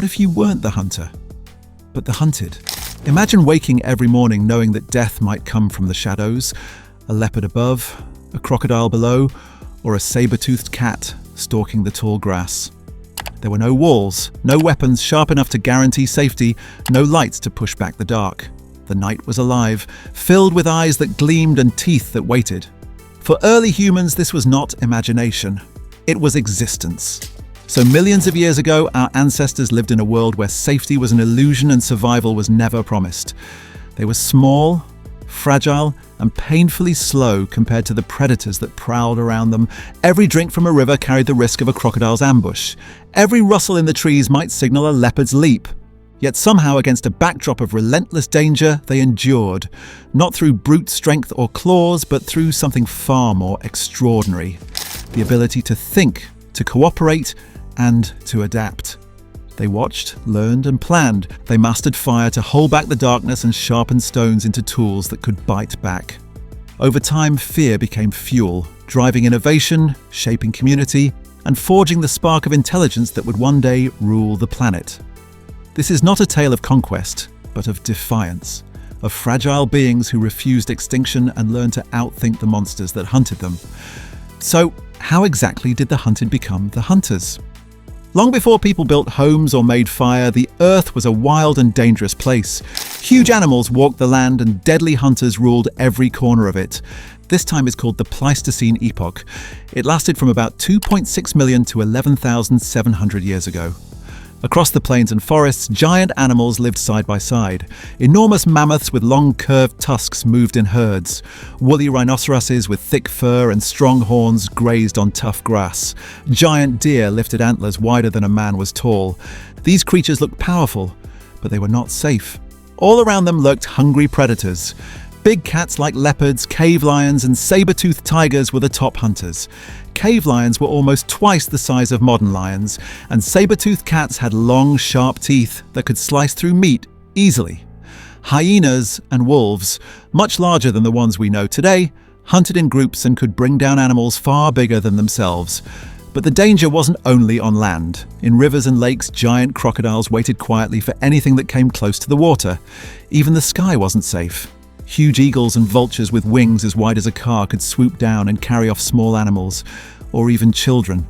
What if you weren't the hunter, but the hunted? Imagine waking every morning knowing that death might come from the shadows, a leopard above, a crocodile below, or a saber-toothed cat stalking the tall grass. There were no walls, no weapons sharp enough to guarantee safety, no lights to push back the dark. The night was alive, filled with eyes that gleamed and teeth that waited. For early humans, this was not imagination. It was existence. So millions of years ago, our ancestors lived in a world where safety was an illusion and survival was never promised. They were small, fragile, and painfully slow compared to the predators that prowled around them. Every drink from a river carried the risk of a crocodile's ambush. Every rustle in the trees might signal a leopard's leap. Yet somehow, against a backdrop of relentless danger, they endured, not through brute strength or claws, but through something far more extraordinary: the ability to think, to cooperate, and to adapt. They watched, learned, and planned. They mastered fire to hold back the darkness and sharpened stones into tools that could bite back. Over time, fear became fuel, driving innovation, shaping community, and forging the spark of intelligence that would one day rule the planet. This is not a tale of conquest, but of defiance, of fragile beings who refused extinction and learned to outthink the monsters that hunted them. So, how exactly did the hunted become the hunters? Long before people built homes or made fire, the earth was a wild and dangerous place. Huge animals walked the land and deadly hunters ruled every corner of it. This time is called the Pleistocene epoch. It lasted from about 2.6 million to 11,700 years ago. Across the plains and forests, giant animals lived side by side. Enormous mammoths with long curved tusks moved in herds. Woolly rhinoceroses with thick fur and strong horns grazed on tough grass. Giant deer lifted antlers wider than a man was tall. These creatures looked powerful, but they were not safe. All around them lurked hungry predators. Big cats like leopards, cave lions, and saber-toothed tigers were the top hunters. Cave lions were almost twice the size of modern lions, and saber-toothed cats had long, sharp teeth that could slice through meat easily. Hyenas and wolves, much larger than the ones we know today, hunted in groups and could bring down animals far bigger than themselves. But the danger wasn't only on land. In rivers and lakes, giant crocodiles waited quietly for anything that came close to the water. Even the sky wasn't safe. Huge eagles and vultures with wings as wide as a car could swoop down and carry off small animals, or even children.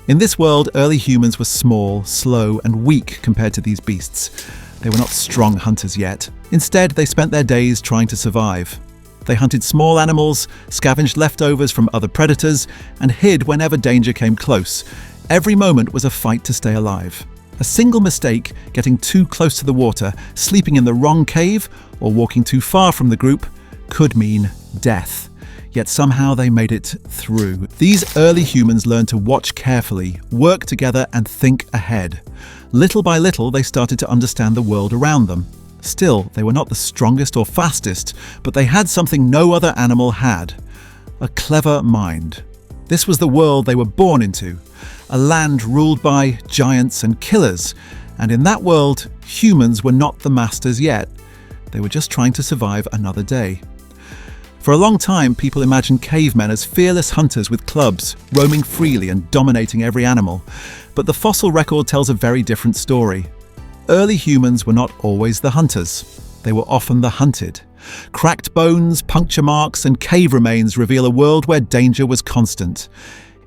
In this world, early humans were small, slow, and weak compared to these beasts. They were not strong hunters yet. Instead, they spent their days trying to survive. They hunted small animals, scavenged leftovers from other predators, and hid whenever danger came close. Every moment was a fight to stay alive. A single mistake, getting too close to the water, sleeping in the wrong cave, or walking too far from the group, could mean death. Yet somehow they made it through. These early humans learned to watch carefully, work together, and think ahead. Little by little, they started to understand the world around them. Still, they were not the strongest or fastest, but they had something no other animal had: a clever mind. This was the world they were born into, a land ruled by giants and killers, and in that world, humans were not the masters yet. They were just trying to survive another day. For a long time, people imagined cavemen as fearless hunters with clubs, roaming freely and dominating every animal. But the fossil record tells a very different story. Early humans were not always the hunters. They were often the hunted. Cracked bones, puncture marks, and cave remains reveal a world where danger was constant.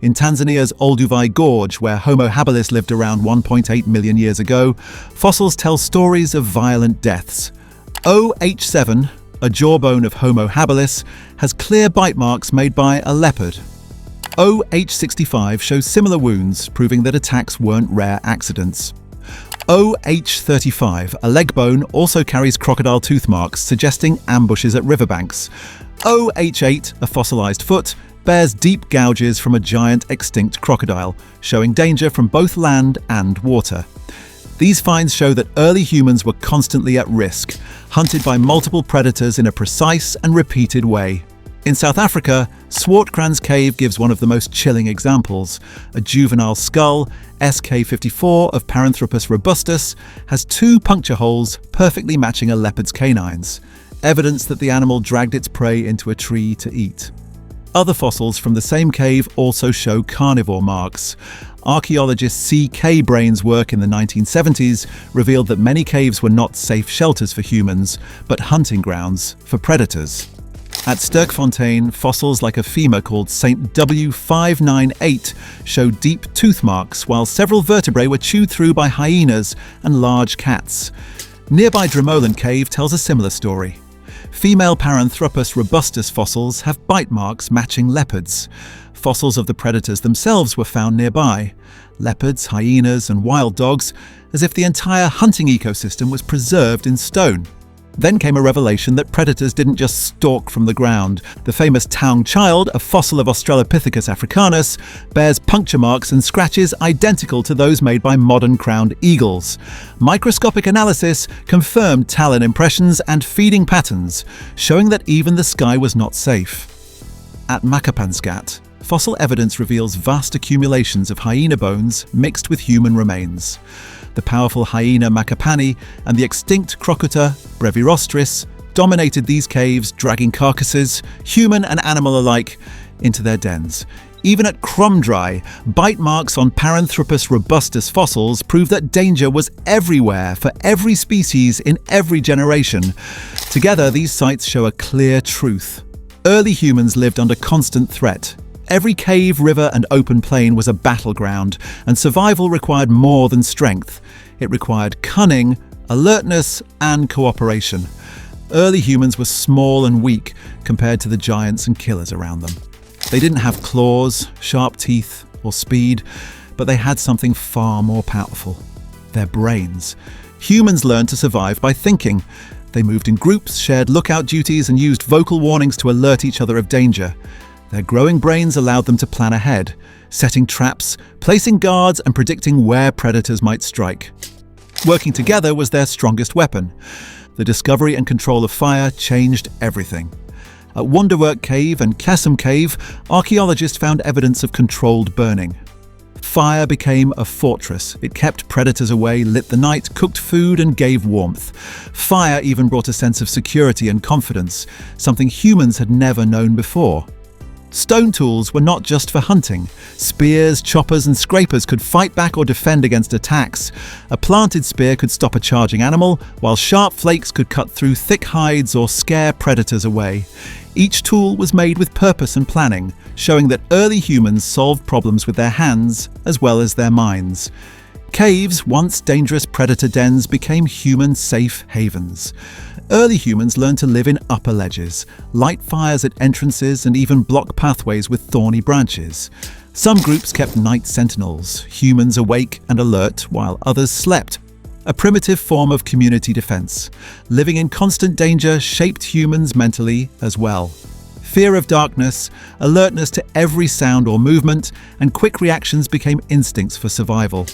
In Tanzania's Olduvai Gorge, where Homo habilis lived around 1.8 million years ago, fossils tell stories of violent deaths. OH7, a jawbone of Homo habilis, has clear bite marks made by a leopard. OH65 shows similar wounds, proving that attacks weren't rare accidents. OH35, a leg bone, also carries crocodile tooth marks, suggesting ambushes at riverbanks. OH8, a fossilized foot, bears deep gouges from a giant extinct crocodile, showing danger from both land and water. These finds show that early humans were constantly at risk, hunted by multiple predators in a precise and repeated way. In South Africa, Swartkrans Cave gives one of the most chilling examples. A juvenile skull, SK54 of Paranthropus robustus, has 2 puncture holes perfectly matching a leopard's canines, evidence that the animal dragged its prey into a tree to eat. Other fossils from the same cave also show carnivore marks. Archaeologist C.K. Brain's work in the 1970s revealed that many caves were not safe shelters for humans, but hunting grounds for predators. At Sterkfontein, fossils like a femur called St. W598 show deep tooth marks, while several vertebrae were chewed through by hyenas and large cats. Nearby Drimolen Cave tells a similar story. Female Paranthropus robustus fossils have bite marks matching leopards. Fossils of the predators themselves were found nearby. Leopards, hyenas, and wild dogs, as if the entire hunting ecosystem was preserved in stone. Then came a revelation that predators didn't just stalk from the ground. The famous Taung Child, a fossil of Australopithecus africanus, bears puncture marks and scratches identical to those made by modern crowned eagles. Microscopic analysis confirmed talon impressions and feeding patterns, showing that even the sky was not safe. At Makapansgat, fossil evidence reveals vast accumulations of hyena bones mixed with human remains. The powerful hyena Makapani and the extinct crocuta brevirostris dominated these caves, dragging carcasses, human and animal alike, into their dens. Even at Cromdry, bite marks on Paranthropus robustus fossils prove that danger was everywhere for every species in every generation. Together, these sites show a clear truth. Early humans lived under constant threat. Every cave, river, and open plain was a battleground, and survival required more than strength. It required cunning, alertness, and cooperation. Early humans were small and weak compared to the giants and killers around them. They didn't have claws, sharp teeth, or speed, but they had something far more powerful: their brains. Humans learned to survive by thinking. They moved in groups, shared lookout duties, and used vocal warnings to alert each other of danger. Their growing brains allowed them to plan ahead, setting traps, placing guards, and predicting where predators might strike. Working together was their strongest weapon. The discovery and control of fire changed everything. At Wonderwerk Cave and Cavemen Cave, archaeologists found evidence of controlled burning. Fire became a fortress. It kept predators away, lit the night, cooked food, and gave warmth. Fire even brought a sense of security and confidence, something humans had never known before. Stone tools were not just for hunting. Spears, choppers, and scrapers could fight back or defend against attacks. A planted spear could stop a charging animal, while sharp flakes could cut through thick hides or scare predators away. Each tool was made with purpose and planning, showing that early humans solved problems with their hands as well as their minds. Caves, once dangerous predator dens, became human-safe havens. Early humans learned to live in upper ledges, light fires at entrances, and even block pathways with thorny branches. Some groups kept night sentinels, humans awake and alert, while others slept. A primitive form of community defense. Living in constant danger shaped humans mentally as well. Fear of darkness, alertness to every sound or movement, and quick reactions became instincts for survival.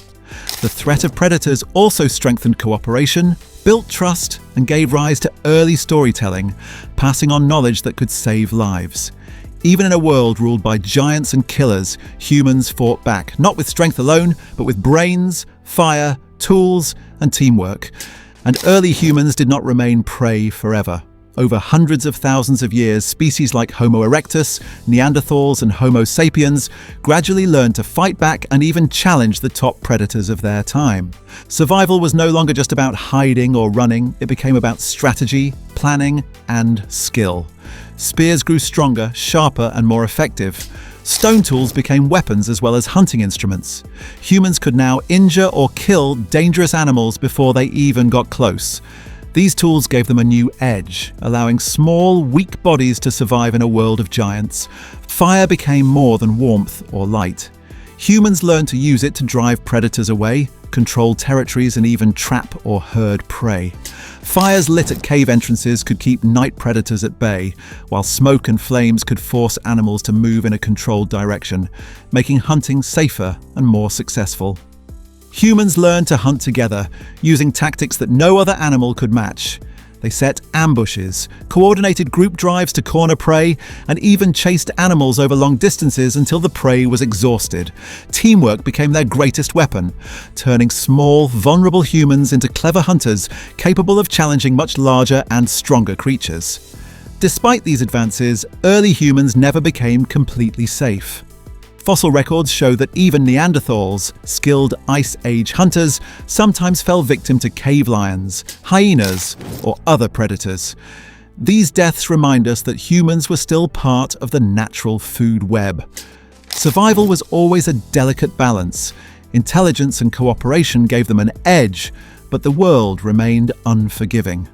The threat of predators also strengthened cooperation, built trust, and gave rise to early storytelling, passing on knowledge that could save lives. Even in a world ruled by giants and killers, humans fought back, not with strength alone, but with brains, fire, tools, and teamwork. And early humans did not remain prey forever. Over hundreds of thousands of years, species like Homo erectus, Neanderthals, and Homo sapiens gradually learned to fight back and even challenge the top predators of their time. Survival was no longer just about hiding or running, it became about strategy, planning, and skill. Spears grew stronger, sharper, and more effective. Stone tools became weapons as well as hunting instruments. Humans could now injure or kill dangerous animals before they even got close. These tools gave them a new edge, allowing small, weak bodies to survive in a world of giants. Fire became more than warmth or light. Humans learned to use it to drive predators away, control territories, and even trap or herd prey. Fires lit at cave entrances could keep night predators at bay, while smoke and flames could force animals to move in a controlled direction, making hunting safer and more successful. Humans learned to hunt together, using tactics that no other animal could match. They set ambushes, coordinated group drives to corner prey, and even chased animals over long distances until the prey was exhausted. Teamwork became their greatest weapon, turning small, vulnerable humans into clever hunters capable of challenging much larger and stronger creatures. Despite these advances, early humans never became completely safe. Fossil records show that even Neanderthals, skilled Ice Age hunters, sometimes fell victim to cave lions, hyenas, or other predators. These deaths remind us that humans were still part of the natural food web. Survival was always a delicate balance. Intelligence and cooperation gave them an edge, but the world remained unforgiving.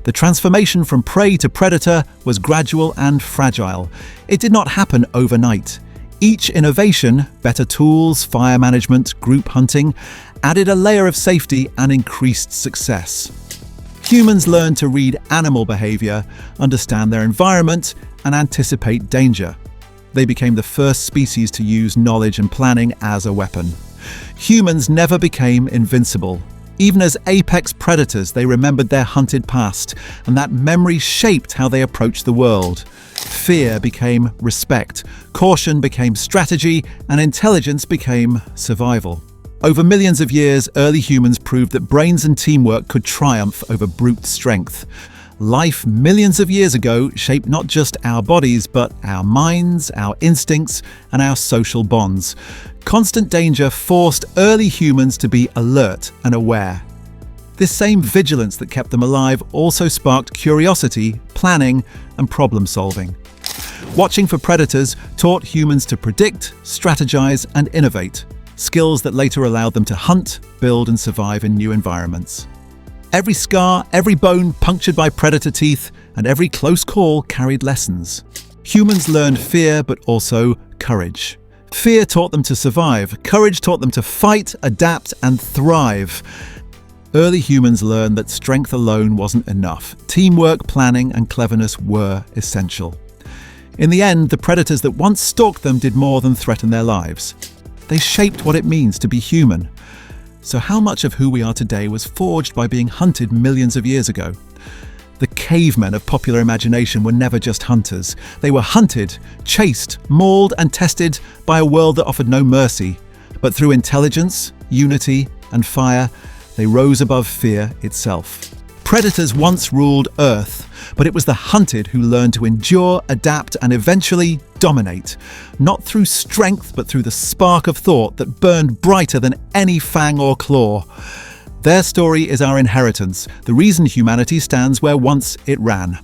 The transformation from prey to predator was gradual and fragile. It did not happen overnight. Each innovation, better tools, fire management, group hunting, added a layer of safety and increased success. Humans learned to read animal behavior, understand their environment, and anticipate danger. They became the first species to use knowledge and planning as a weapon. Humans never became invincible. Even as apex predators, they remembered their hunted past, and that memory shaped how they approached the world. Fear became respect, caution became strategy, and intelligence became survival. Over millions of years, early humans proved that brains and teamwork could triumph over brute strength. Life millions of years ago shaped not just our bodies, but our minds, our instincts, and our social bonds. Constant danger forced early humans to be alert and aware. This same vigilance that kept them alive also sparked curiosity, planning, and problem-solving. Watching for predators taught humans to predict, strategize, and innovate, skills that later allowed them to hunt, build, and survive in new environments. Every scar, every bone punctured by predator teeth, and every close call carried lessons. Humans learned fear, but also courage. Fear taught them to survive. Courage taught them to fight, adapt, and thrive. Early humans learned that strength alone wasn't enough. Teamwork, planning, and cleverness were essential. In the end, the predators that once stalked them did more than threaten their lives. They shaped what it means to be human. So how much of who we are today was forged by being hunted millions of years ago? The cavemen of popular imagination were never just hunters. They were hunted, chased, mauled, and tested by a world that offered no mercy. But through intelligence, unity, and fire, they rose above fear itself. Predators once ruled Earth, but it was the hunted who learned to endure, adapt, and eventually dominate. Not through strength, but through the spark of thought that burned brighter than any fang or claw. Their story is our inheritance, the reason humanity stands where once it ran.